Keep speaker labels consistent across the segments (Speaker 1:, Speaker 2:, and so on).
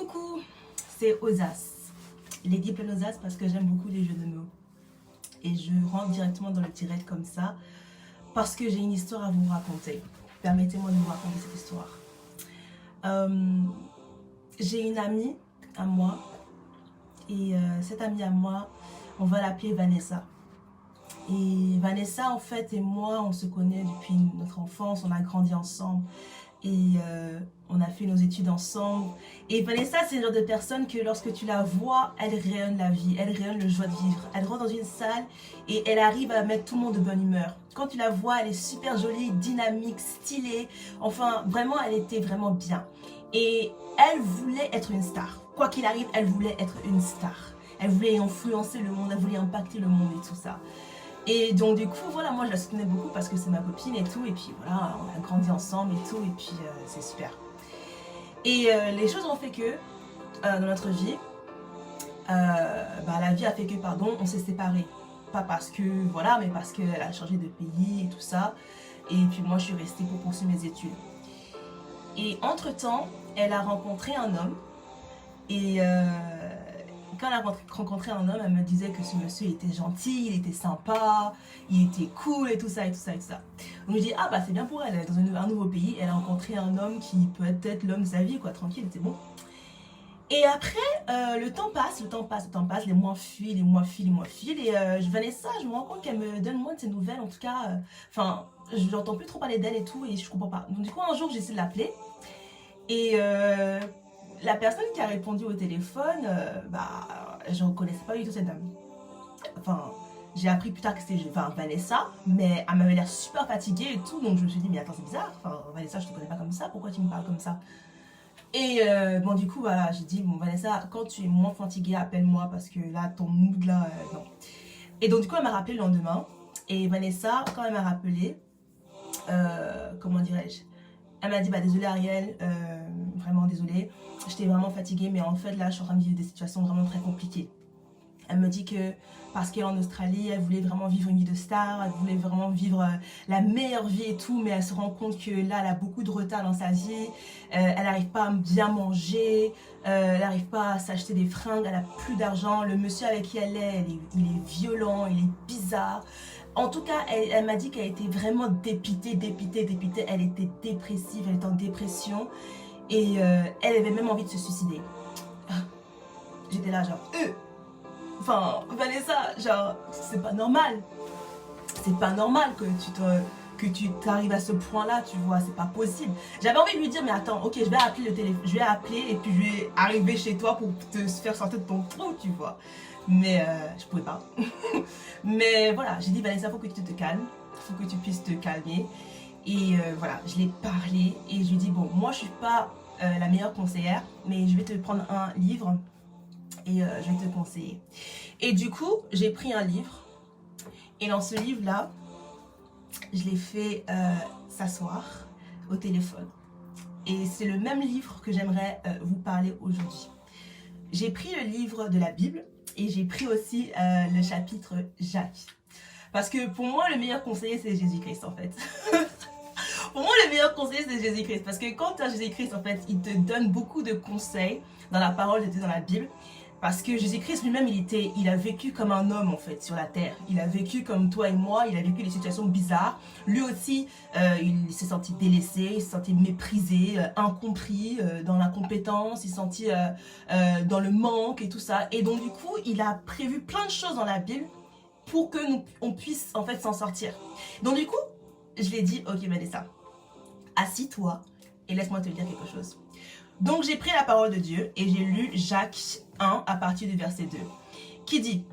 Speaker 1: coucou, c'est Osas. Lady Pleine Osas parce que j'aime beaucoup les jeux de mots. Et je rentre directement dans le direct comme ça parce que j'ai une histoire à vous raconter. Permettez-moi de vous raconter cette histoire. J'ai une amie à moi et cette amie à moi, on va l'appeler Vanessa. Et Vanessa en fait et moi, on se connaît depuis notre enfance, on a grandi ensemble. Et on a fait nos études ensemble. Et Vanessa, c'est le genre de personne que lorsque tu la vois, elle rayonne la vie, elle rayonne le joie de vivre. Elle rentre dans une salle et elle arrive à mettre tout le monde de bonne humeur. Quand tu la vois, elle est super jolie, dynamique, stylée. Enfin, vraiment, elle était vraiment bien. Et elle voulait être une star. Quoi qu'il arrive, elle voulait être une star. Elle voulait influencer le monde, elle voulait impacter le monde et tout ça. Et donc du coup, voilà, moi je la soutenais beaucoup parce que c'est ma copine et tout. Et puis voilà, on a grandi ensemble et tout. Et puis c'est super. Et les choses ont fait que, dans notre vie, la vie a fait que, pardon, on s'est séparés. Pas parce que, voilà, mais parce qu'elle a changé de pays et tout ça. Et puis moi, je suis restée pour poursuivre mes études. Et entre-temps, elle a rencontré un homme. Et quand elle a rencontré un homme, elle me disait que ce monsieur était gentil, il était sympa, il était cool et tout ça et tout ça et tout ça. Donc je dis, ah bah c'est bien pour elle, elle est dans un nouveau pays, elle a rencontré un homme qui peut être l'homme de sa vie, quoi, tranquille, c'est bon. Et après, le temps passe, les mois filent, et Vanessa, je me rends compte qu'elle me donne moins de ses nouvelles, en tout cas, je n'entends plus trop parler d'elle et tout, et je comprends pas. Donc du coup, un jour, j'essaie de l'appeler, et la personne qui a répondu au téléphone, je ne reconnaissais pas du tout cette dame. Enfin, j'ai appris plus tard que c'était Vanessa, mais elle m'avait l'air super fatiguée et tout, donc je me suis dit, mais attends, c'est bizarre, Vanessa, je te connais pas comme ça, pourquoi tu me parles comme ça? Et du coup, voilà, j'ai dit, bon, Vanessa, quand tu es moins fatiguée, appelle-moi, parce que là, ton mood, là, non. Et donc, du coup, elle m'a rappelé le lendemain, et Vanessa, quand elle m'a rappelé, comment dirais-je, elle m'a dit, désolée Ariel, vraiment désolée, j'étais vraiment fatiguée, mais en fait là je suis en train de vivre des situations vraiment très compliquées. Elle me dit que parce qu'elle est en Australie, elle voulait vraiment vivre une vie de star, elle voulait vraiment vivre la meilleure vie et tout, mais elle se rend compte que là elle a beaucoup de retard dans sa vie, elle n'arrive pas à bien manger, elle n'arrive pas à s'acheter des fringues, elle n'a plus d'argent, le monsieur avec qui elle est, il est violent, il est bizarre. En tout cas, elle m'a dit qu'elle était vraiment dépitée, elle était dépressive, elle était en dépression et elle avait même envie de se suicider. J'étais là genre, Vanessa, genre, c'est pas normal. C'est pas normal que tu t'arrives à ce point-là, tu vois, c'est pas possible. J'avais envie de lui dire, mais attends, ok, je vais appeler le téléphone, je vais appeler et puis je vais arriver chez toi pour te faire sortir de ton trou, tu vois. Mais je pouvais pas. Mais voilà, j'ai dit, Vanessa, faut que tu te calmes, faut que tu puisses te calmer. Et voilà, je l'ai parlé et je lui ai dit, bon, moi je suis pas la meilleure conseillère, mais je vais te prendre un livre et je vais te conseiller. Et du coup, j'ai pris un livre et dans ce livre-là, je l'ai fait s'asseoir au téléphone. Et c'est le même livre que j'aimerais vous parler aujourd'hui. J'ai pris le livre de la Bible et j'ai pris aussi le chapitre Jacques. Parce que pour moi, le meilleur conseiller, c'est Jésus-Christ en fait. Pour moi, le meilleur conseiller, c'est Jésus-Christ. Parce que quand tu as Jésus-Christ, en fait, il te donne beaucoup de conseils dans la parole de Dieu, dans la Bible. Parce que Jésus-Christ lui-même, il a vécu comme un homme, en fait, sur la terre. Il a vécu comme toi et moi, il a vécu des situations bizarres. Lui aussi, il s'est senti délaissé, il s'est senti méprisé, incompris, dans l'incompétence, il s'est senti dans le manque et tout ça. Et donc, du coup, il a prévu plein de choses dans la Bible pour que on puisse, en fait, s'en sortir. Donc, du coup, je lui ai dit, ok, Vanessa, assis-toi et laisse-moi te dire quelque chose. Donc j'ai pris la parole de Dieu et j'ai lu Jacques 1 à partir du verset 2 qui dit: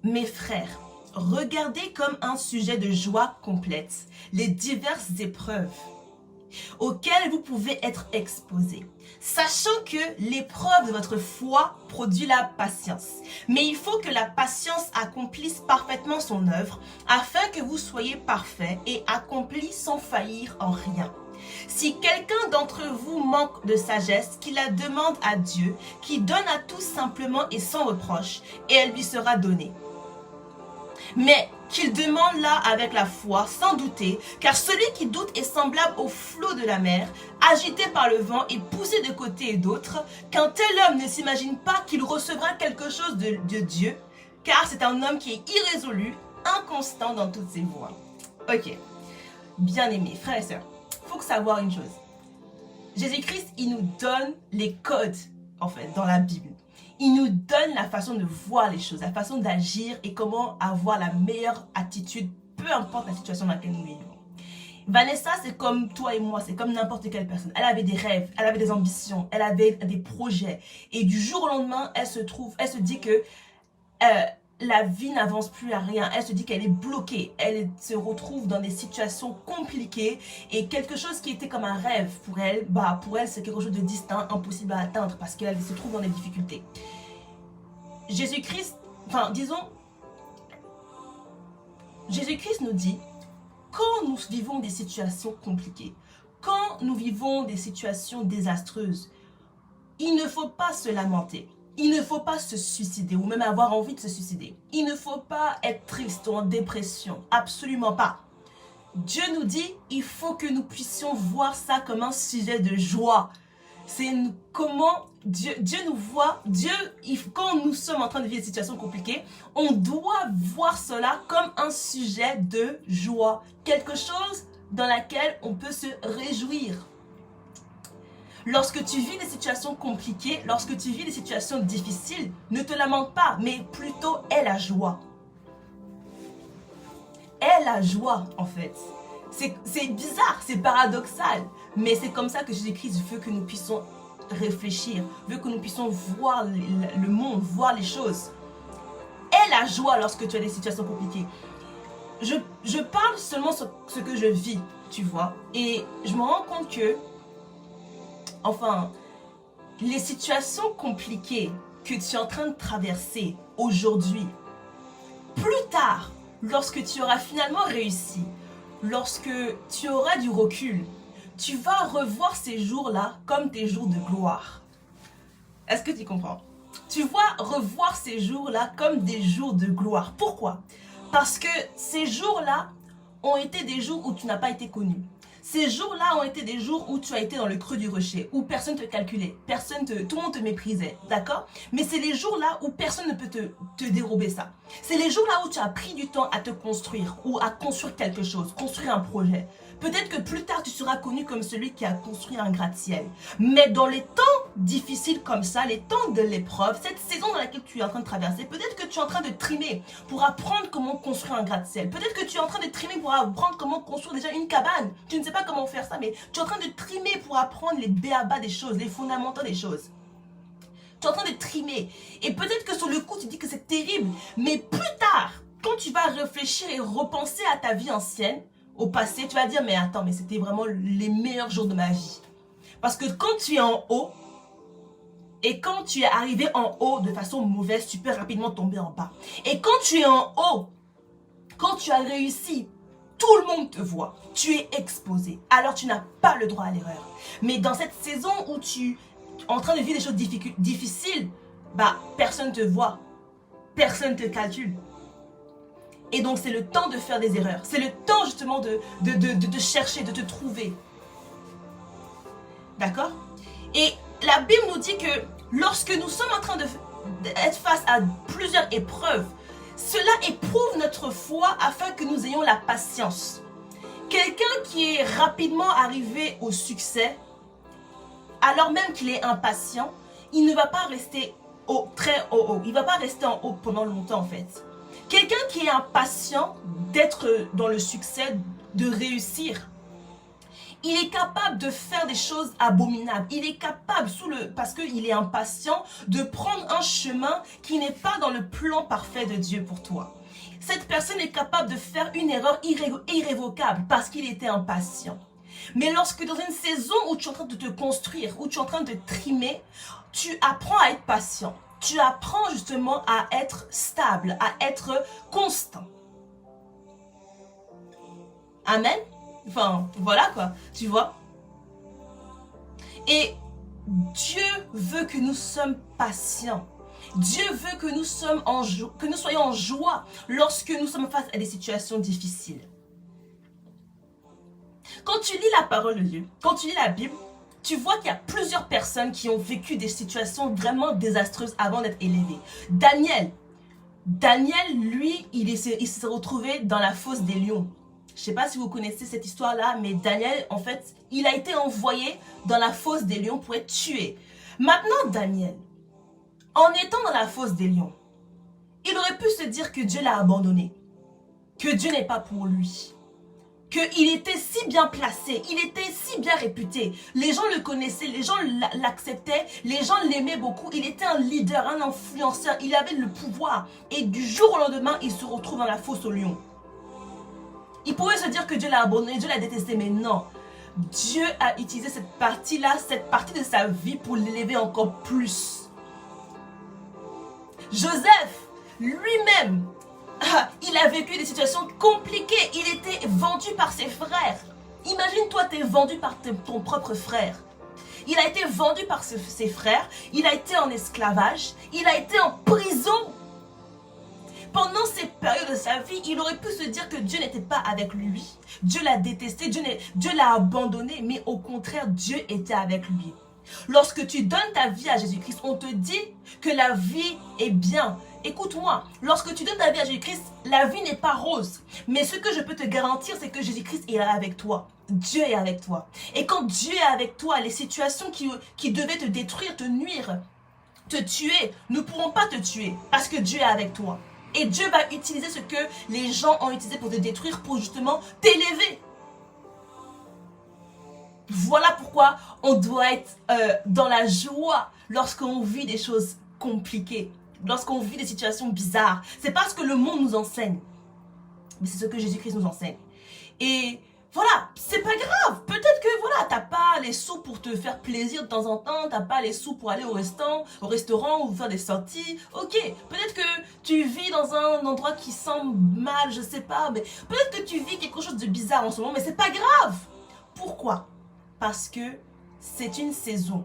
Speaker 1: mes frères, regardez comme un sujet de joie complète les diverses épreuves auxquelles vous pouvez être exposés, sachant que l'épreuve de votre foi produit la patience. Mais il faut que la patience accomplisse parfaitement son œuvre, afin que vous soyez parfaits et accomplis sans faillir en rien. Si quelqu'un d'entre vous manque de sagesse, qu'il la demande à Dieu, qui donne à tous simplement et sans reproche, et elle lui sera donnée. mais qu'il demande là avec la foi, sans douter, car celui qui doute est semblable au flot de la mer, agité par le vent et poussé de côté et d'autre, qu'un tel homme ne s'imagine pas qu'il recevra quelque chose de Dieu, car c'est un homme qui est irrésolu, inconstant dans toutes ses voies. Ok, bien aimés, frères et sœurs, il faut savoir une chose. Jésus-Christ, il nous donne les codes, en fait, dans la Bible. Il nous donne la façon de voir les choses, la façon d'agir et comment avoir la meilleure attitude, peu importe la situation dans laquelle nous vivons. Vanessa, c'est comme toi et moi, c'est comme n'importe quelle personne. Elle avait des rêves, elle avait des ambitions, elle avait des projets. Et du jour au lendemain, elle se dit que la vie n'avance plus à rien. Elle se dit qu'elle est bloquée. Elle se retrouve dans des situations compliquées. Et quelque chose qui était comme un rêve pour elle, c'est quelque chose de distinct, impossible à atteindre parce qu'elle se trouve dans des difficultés. Jésus-Christ nous dit, quand nous vivons des situations compliquées, quand nous vivons des situations désastreuses, il ne faut pas se lamenter. Il ne faut pas se suicider ou même avoir envie de se suicider. Il ne faut pas être triste ou en dépression. Absolument pas. Dieu nous dit, il faut que nous puissions voir ça comme un sujet de joie. C'est comment Dieu nous voit. Quand nous sommes en train de vivre des situations compliquées, on doit voir cela comme un sujet de joie. Quelque chose dans laquelle on peut se réjouir. Lorsque tu vis des situations compliquées, lorsque tu vis des situations difficiles, ne te lamente pas, mais plutôt aie la joie. Aie la joie, en fait. C'est bizarre, c'est paradoxal, mais c'est comme ça que Jésus-Christ veut que nous puissions réfléchir, veut que nous puissions voir le monde, voir les choses. Aie la joie lorsque tu as des situations compliquées. Je parle seulement sur ce que je vis, tu vois, et je me rends compte que les situations compliquées que tu es en train de traverser aujourd'hui, plus tard, lorsque tu auras finalement réussi, lorsque tu auras du recul, tu vas revoir ces jours-là comme tes jours de gloire. Est-ce que tu comprends? Tu vas revoir ces jours-là comme des jours de gloire. Pourquoi? Parce que ces jours-là ont été des jours où tu n'as pas été connu. Ces jours-là ont été des jours où tu as été dans le creux du rocher, où personne ne te calculait, tout le monde te méprisait, d'accord? Mais c'est les jours-là où personne ne peut te dérober ça. C'est les jours-là où tu as pris du temps à te construire ou à construire quelque chose, construire un projet. Peut-être que plus tard, tu seras connu comme celui qui a construit un gratte-ciel. Mais dans les temps difficiles comme ça, les temps de l'épreuve, cette saison dans laquelle tu es en train de traverser, peut-être que tu es en train de trimer pour apprendre comment construire un gratte-ciel. Peut-être que tu es en train de trimer pour apprendre comment construire déjà une cabane. Tu ne sais pas comment faire ça, mais tu es en train de trimer pour apprendre les b.a.-ba des choses, les fondamentaux des choses. Tu es en train de trimer. Et peut-être que sur le coup, tu dis que c'est terrible. Mais plus tard, quand tu vas réfléchir et repenser à ta vie ancienne, au passé, tu vas dire, mais attends, mais c'était vraiment les meilleurs jours de ma vie. Parce que quand tu es en haut, et quand tu es arrivé en haut de façon mauvaise, tu peux rapidement tomber en bas. Et quand tu es en haut, quand tu as réussi, tout le monde te voit. Tu es exposé. Alors tu n'as pas le droit à l'erreur. Mais dans cette saison où tu es en train de vivre des choses difficiles, personne ne te voit. Personne ne te calcule. Et donc, c'est le temps de faire des erreurs. C'est le temps, justement, de te chercher, de te trouver. D'accord? Et la Bible nous dit que lorsque nous sommes en train d'être face à plusieurs épreuves, cela éprouve notre foi afin que nous ayons la patience. Quelqu'un qui est rapidement arrivé au succès, alors même qu'il est impatient, il ne va pas rester très haut. Il ne va pas rester en haut pendant longtemps, en fait. Quelqu'un qui est impatient d'être dans le succès, de réussir, il est capable de faire des choses abominables. Il est capable, parce qu'il est impatient, de prendre un chemin qui n'est pas dans le plan parfait de Dieu pour toi. Cette personne est capable de faire une erreur irrévocable parce qu'il était impatient. Mais lorsque dans une saison où tu es en train de te construire, où tu es en train de trimer, tu apprends à être patient. Tu apprends justement à être stable, à être constant. Amen. Voilà quoi, tu vois. Et Dieu veut que nous sommes patients. Dieu veut que nous soyons en joie lorsque nous sommes face à des situations difficiles. Quand tu lis la parole de Dieu, quand tu lis la Bible, tu vois qu'il y a plusieurs personnes qui ont vécu des situations vraiment désastreuses avant d'être élevées. Daniel, lui, il s'est retrouvé dans la fosse des lions. Je ne sais pas si vous connaissez cette histoire-là, mais Daniel, en fait, il a été envoyé dans la fosse des lions pour être tué. Maintenant, Daniel, en étant dans la fosse des lions, il aurait pu se dire que Dieu l'a abandonné, que Dieu n'est pas pour lui, qu'il était si bien placé, il était si bien réputé. Les gens le connaissaient, les gens l'acceptaient, les gens l'aimaient beaucoup. Il était un leader, un influenceur, il avait le pouvoir. Et du jour au lendemain, il se retrouve dans la fosse aux lions. Il pouvait se dire que Dieu l'a abandonné, Dieu l'a détesté, mais non. Dieu a utilisé cette partie-là, cette partie de sa vie pour l'élever encore plus. Joseph, lui-même, il a vécu des situations compliquées. Il était vendu par ses frères. Imagine-toi, tu es vendu par ton propre frère. Il a été vendu par ses frères. Il a été en esclavage. Il a été en prison. Pendant ces périodes de sa vie, il aurait pu se dire que Dieu n'était pas avec lui. Dieu l'a détesté, Dieu l'a abandonné, mais au contraire, Dieu était avec lui. Lorsque tu donnes ta vie à Jésus-Christ, on te dit que la vie est bien. Écoute-moi, lorsque tu donnes ta vie à Jésus-Christ, la vie n'est pas rose. Mais ce que je peux te garantir, c'est que Jésus-Christ est là avec toi. Dieu est avec toi. Et quand Dieu est avec toi, les situations qui devaient te détruire, te nuire, te tuer, ne pourront pas te tuer parce que Dieu est avec toi. Et Dieu va utiliser ce que les gens ont utilisé pour te détruire, pour justement t'élever. Voilà pourquoi on doit être dans la joie lorsqu'on vit des choses compliquées, lorsqu'on vit des situations bizarres. C'est pas ce que le monde nous enseigne, mais c'est ce que Jésus-Christ nous enseigne. Et voilà, c'est pas grave. Peut-être que voilà, t'as pas les sous pour te faire plaisir de temps en temps, t'as pas les sous pour aller au restaurant ou faire des sorties. Ok, peut-être que tu vis dans un endroit qui semble mal, je sais pas, mais peut-être que tu vis quelque chose de bizarre en ce moment, mais c'est pas grave. Pourquoi? Parce que c'est une saison.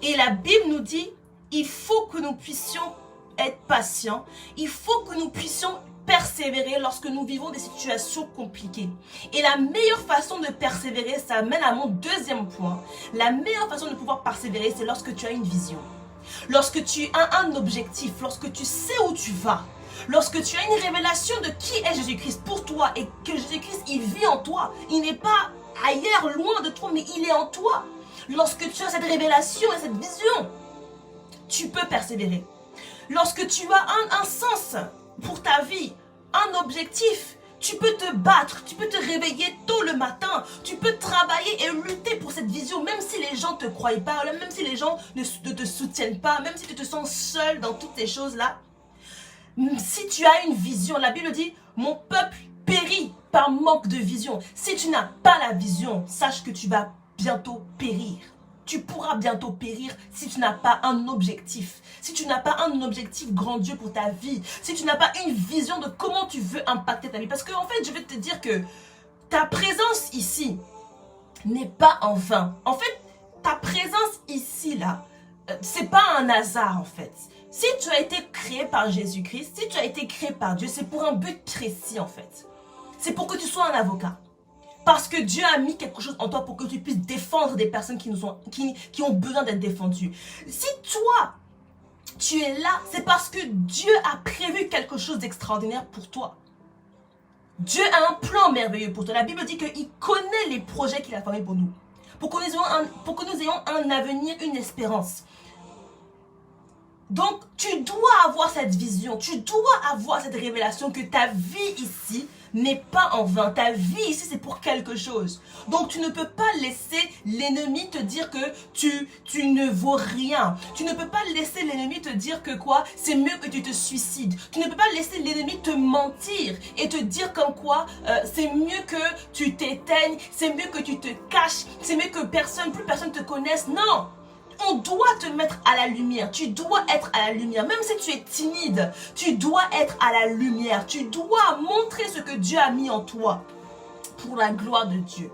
Speaker 1: Et la Bible nous dit, il faut que nous puissions être patients, il faut que nous puissions persévérer lorsque nous vivons des situations compliquées. Et la meilleure façon de persévérer, ça mène à mon deuxième point. La meilleure façon de pouvoir persévérer, c'est lorsque tu as une vision. Lorsque tu as un objectif, lorsque tu sais où tu vas. Lorsque tu as une révélation de qui est Jésus-Christ pour toi et que Jésus-Christ, il vit en toi. Il n'est pas ailleurs, loin de toi, mais il est en toi. Lorsque tu as cette révélation et cette vision, tu peux persévérer. Lorsque tu as un sens pour ta vie, un objectif, tu peux te battre, tu peux te réveiller tôt le matin, tu peux travailler et lutter pour cette vision, même si les gens ne te croient pas, même si les gens ne te soutiennent pas, même si tu te sens seul dans toutes ces choses-là. Si tu as une vision, la Bible dit, mon peuple périt par manque de vision. Si tu n'as pas la vision, sache que tu vas bientôt périr. Tu pourras bientôt périr si tu n'as pas un objectif. Si tu n'as pas un objectif grandiose pour ta vie. Si tu n'as pas une vision de comment tu veux impacter ta vie. Parce qu'en fait, je vais te dire que ta présence ici n'est pas en vain. En fait, ta présence ici, là, c'est pas un hasard, en fait. Si tu as été créé par Jésus-Christ, si tu as été créé par Dieu, c'est pour un but précis, en fait. C'est pour que tu sois un avocat. Parce que Dieu a mis quelque chose en toi pour que tu puisses défendre des personnes qui ont besoin d'être défendues. Si toi, tu es là, c'est parce que Dieu a prévu quelque chose d'extraordinaire pour toi. Dieu a un plan merveilleux pour toi. La Bible dit qu'il connaît les projets qu'il a formés pour nous. Pour que nous ayons un avenir, une espérance. Donc, tu dois avoir cette vision, tu dois avoir cette révélation que ta vie ici n'est pas en vain. Ta vie ici, c'est pour quelque chose. Donc, tu ne peux pas laisser l'ennemi te dire que tu ne vaux rien. Tu ne peux pas laisser l'ennemi te dire que quoi, c'est mieux que tu te suicides. Tu ne peux pas laisser l'ennemi te mentir et te dire comme quoi, c'est mieux que tu t'éteignes, c'est mieux que tu te caches, c'est mieux que plus personne te connaisse. Non! On doit te mettre à la lumière. Tu dois être à la lumière. Même si tu es timide, tu dois être à la lumière. Tu dois montrer ce que Dieu a mis en toi pour la gloire de Dieu.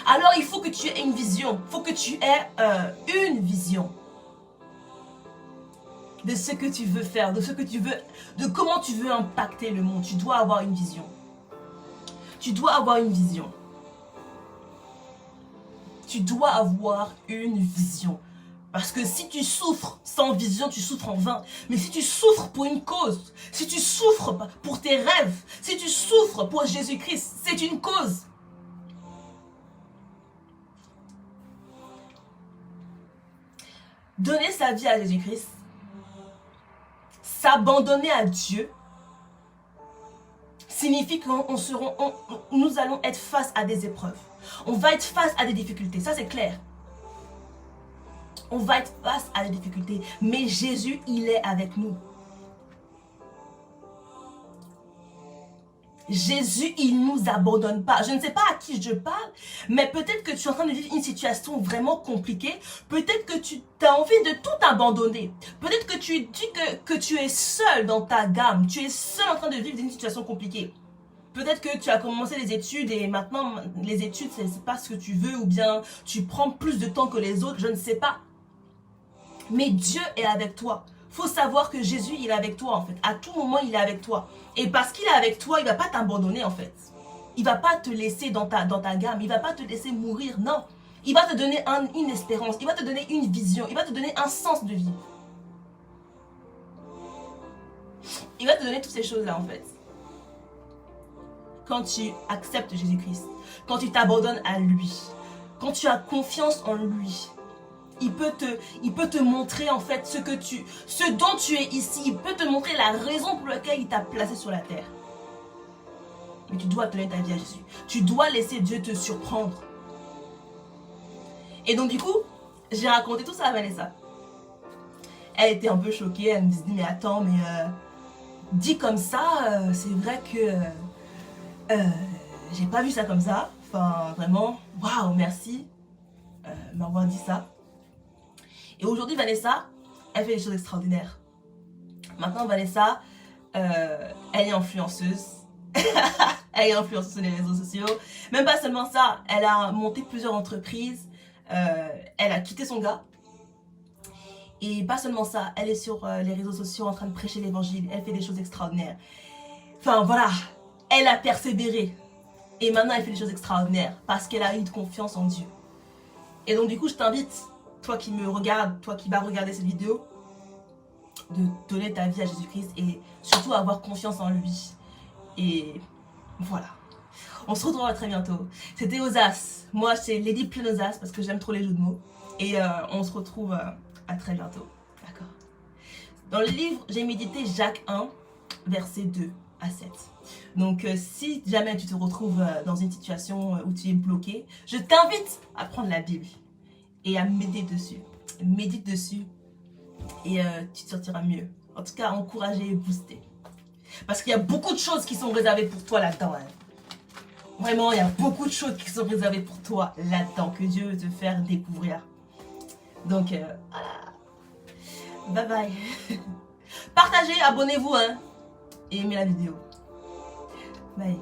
Speaker 1: Alors, il faut que tu aies une vision. Il faut que tu aies une vision. de ce que tu veux faire, de ce que tu veux, de comment tu veux impacter le monde. Tu dois avoir une vision. Tu dois avoir une vision. Tu dois avoir une vision. Parce que si tu souffres sans vision, tu souffres en vain. Mais si tu souffres pour une cause, si tu souffres pour tes rêves, si tu souffres pour Jésus-Christ, c'est une cause. Donner sa vie à Jésus-Christ, s'abandonner à Dieu, signifie que nous allons être face à des épreuves. On va être face à des difficultés, ça c'est clair. On va être face à des difficultés, mais Jésus, il est avec nous. Jésus, il ne nous abandonne pas. Je ne sais pas à qui je parle, mais peut-être que tu es en train de vivre une situation vraiment compliquée. Peut-être que tu as envie de tout abandonner. Peut-être que tu dis que tu es seul dans ta gamme. Tu es seul en train de vivre une situation compliquée. Peut-être que tu as commencé les études et maintenant, les études, ce n'est pas ce que tu veux ou bien tu prends plus de temps que les autres. Je ne sais pas. Mais Dieu est avec toi. Il faut savoir que Jésus, il est avec toi en fait. À tout moment, il est avec toi. Et parce qu'il est avec toi, il ne va pas t'abandonner en fait. Il ne va pas te laisser dans ta gamme. Il ne va pas te laisser mourir, non. Il va te donner une espérance. Il va te donner une vision. Il va te donner un sens de vie. Il va te donner toutes ces choses-là en fait. Quand tu acceptes Jésus-Christ, quand tu t'abandonnes à lui, quand tu as confiance en lui, il peut te montrer en fait ce dont tu es ici. Il peut te montrer la raison pour laquelle il t'a placé sur la terre. Mais tu dois donner ta vie à Jésus. Tu dois laisser Dieu te surprendre. Et donc du coup, j'ai raconté tout ça à Vanessa. Elle était un peu choquée. Elle me dit mais attends, mais dit comme ça, c'est vrai que j'ai pas vu ça comme ça. Enfin vraiment, waouh, merci m'avoir dit ça. Et aujourd'hui, Vanessa, elle fait des choses extraordinaires. Maintenant, Vanessa, elle est influenceuse. Elle est influenceuse sur les réseaux sociaux. Même pas seulement ça, elle a monté plusieurs entreprises. Elle a quitté son gars. Et pas seulement ça, elle est sur les réseaux sociaux en train de prêcher l'évangile. Elle fait des choses extraordinaires. Enfin, voilà. Elle a persévéré. Et maintenant, elle fait des choses extraordinaires parce qu'elle a eu de confiance en Dieu. Et donc, du coup, je t'invite, toi qui me regardes, toi qui vas regarder cette vidéo, de donner ta vie à Jésus-Christ et surtout avoir confiance en lui. Et voilà. On se retrouvera très bientôt. C'était Osas. Moi, c'est Lady Pleine Osas parce que j'aime trop les jeux de mots. Et on se retrouve à très bientôt. D'accord. Dans le livre, j'ai médité Jacques 1, versets 2 à 7. Donc, si jamais tu te retrouves dans une situation où tu es bloqué, je t'invite à prendre la Bible et à méditer dessus. Médite dessus et tu te sortiras mieux. En tout cas, encourager et booster. Parce qu'il y a beaucoup de choses qui sont réservées pour toi là-dedans. Hein. Vraiment, il y a beaucoup de choses qui sont réservées pour toi là-dedans, que Dieu veut te faire découvrir. Donc, voilà. Bye bye. Partagez, abonnez-vous hein, et aimez la vidéo. Bye.